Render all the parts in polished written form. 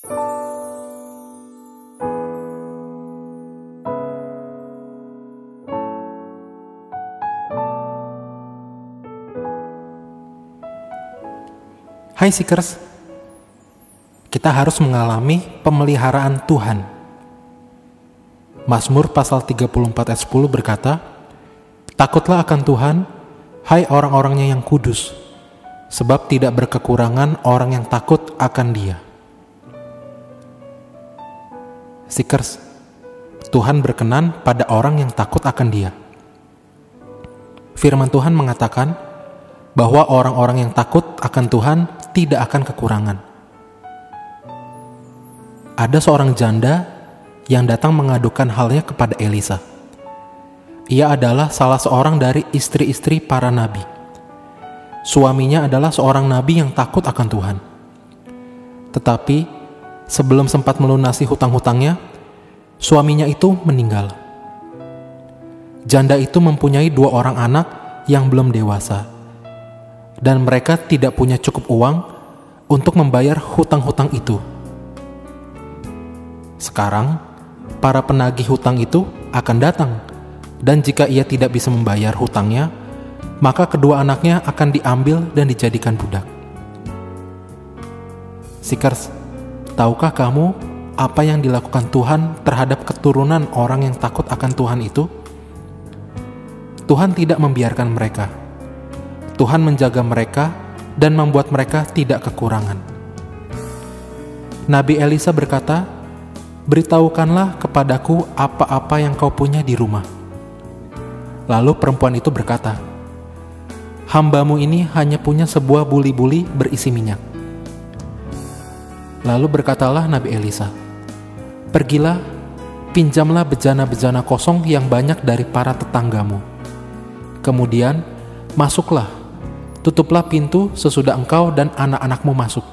Hai Seekers, kita harus mengalami pemeliharaan Tuhan. Mazmur pasal 34 ayat 10 berkata, "Takutlah akan Tuhan, hai orang-orangnya yang kudus, sebab tidak berkekurangan orang yang takut akan Dia." Seekers, Tuhan berkenan pada orang yang takut akan Dia. Firman Tuhan mengatakan bahwa orang-orang yang takut akan Tuhan tidak akan kekurangan. Ada seorang janda yang datang mengadukan halnya kepada Elisa. Ia adalah salah seorang dari istri-istri para nabi. Suaminya adalah seorang nabi yang takut akan Tuhan. Tetapi sebelum sempat melunasi hutang-hutangnya, suaminya itu meninggal. Janda itu mempunyai 2 orang anak yang belum dewasa, dan mereka tidak punya cukup uang untuk membayar hutang-hutang itu. Sekarang, para penagih hutang itu akan datang, dan jika ia tidak bisa membayar hutangnya, maka kedua anaknya akan diambil dan dijadikan budak. Seekers, tahukah kamu apa yang dilakukan Tuhan terhadap keturunan orang yang takut akan Tuhan itu? Tuhan tidak membiarkan mereka. Tuhan menjaga mereka dan membuat mereka tidak kekurangan. Nabi Elisa berkata, "Beritahukanlah kepadaku apa-apa yang kau punya di rumah." Lalu perempuan itu berkata, "Hambamu ini hanya punya sebuah buli-buli berisi minyak." Lalu berkatalah Nabi Elisa, "Pergilah, pinjamlah bejana-bejana kosong yang banyak dari para tetanggamu. Kemudian masuklah, tutuplah pintu sesudah engkau dan anak-anakmu masuk.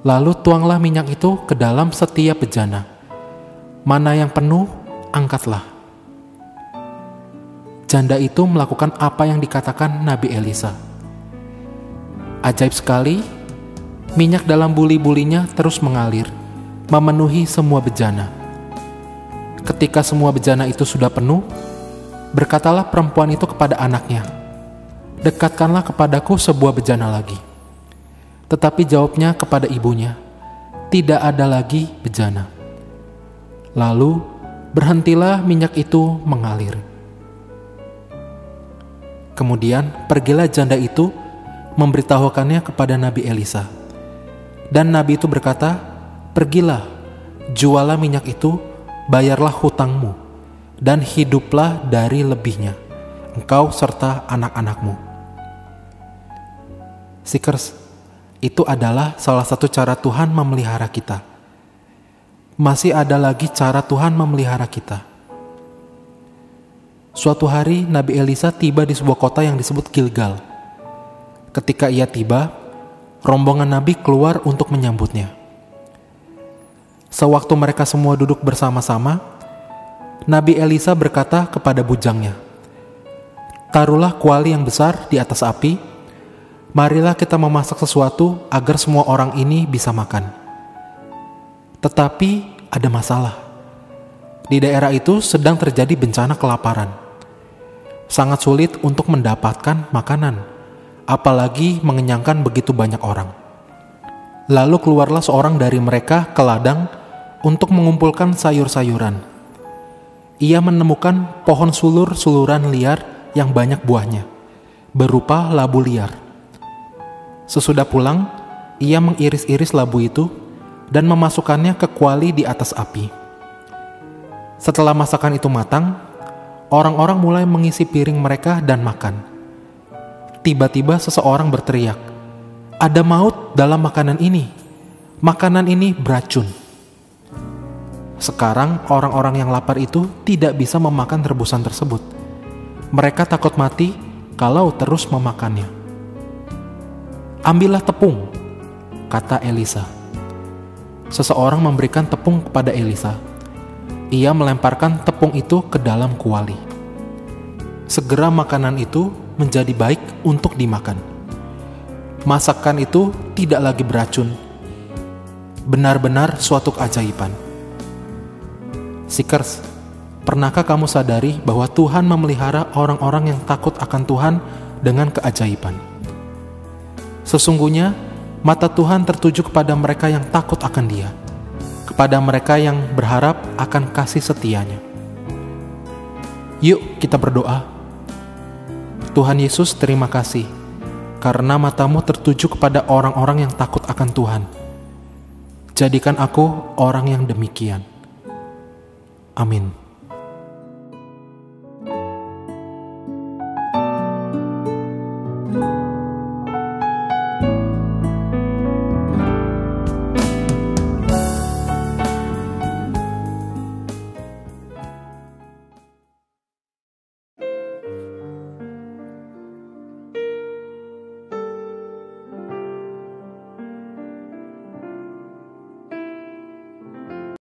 Lalu tuanglah minyak itu ke dalam setiap bejana. Mana yang penuh, angkatlah." Janda itu melakukan apa yang dikatakan Nabi Elisa. Ajaib sekali, minyak dalam buli-bulinya terus mengalir, memenuhi semua bejana. Ketika semua bejana itu sudah penuh, berkatalah perempuan itu kepada anaknya, "Dekatkanlah kepadaku sebuah bejana lagi." Tetapi jawabnya kepada ibunya, "Tidak ada lagi bejana." Lalu berhentilah minyak itu mengalir. Kemudian pergilah janda itu memberitahukannya kepada Nabi Elisa. Dan Nabi itu berkata, "Pergilah, jualah minyak itu, bayarlah hutangmu, dan hiduplah dari lebihnya, engkau serta anak-anakmu." Seekers, itu adalah salah satu cara Tuhan memelihara kita. Masih ada lagi cara Tuhan memelihara kita. Suatu hari Nabi Elisa tiba di sebuah kota yang disebut Gilgal. Ketika ia tiba, rombongan Nabi keluar untuk menyambutnya. Sewaktu mereka semua duduk bersama-sama, Nabi Elisa berkata kepada bujangnya, "Taruhlah kuali yang besar di atas api, marilah kita memasak sesuatu agar semua orang ini bisa makan." Tetapi ada masalah. Di daerah itu sedang terjadi bencana kelaparan. Sangat sulit untuk mendapatkan makanan, apalagi mengenyangkan begitu banyak orang. Lalu keluarlah seorang dari mereka ke ladang untuk mengumpulkan sayur-sayuran. Ia menemukan pohon sulur-suluran liar yang banyak buahnya, berupa labu liar. Sesudah pulang, ia mengiris-iris labu itu dan memasukkannya ke kuali di atas api. Setelah masakan itu matang, orang-orang mulai mengisi piring mereka dan makan. Tiba-tiba seseorang berteriak, "Ada maut dalam makanan ini. Makanan ini beracun." Sekarang orang-orang yang lapar itu tidak bisa memakan rebusan tersebut. Mereka takut mati kalau terus memakannya. "Ambillah tepung," kata Elisa. Seseorang memberikan tepung kepada Elisa. Ia melemparkan tepung itu ke dalam kuali. Segera makanan itu menjadi baik untuk dimakan. Masakan itu tidak lagi beracun. benar-benar suatu keajaiban. Seekers, pernahkah kamu sadari bahwa Tuhan memelihara orang-orang yang takut akan Tuhan dengan keajaiban? Sesungguhnya, mata Tuhan tertuju kepada mereka yang takut akan Dia, kepada mereka yang berharap akan kasih setia-Nya. Yuk kita berdoa. Tuhan Yesus, terima kasih, karena matamu tertuju kepada orang-orang yang takut akan Tuhan. Jadikan aku orang yang demikian. Amin.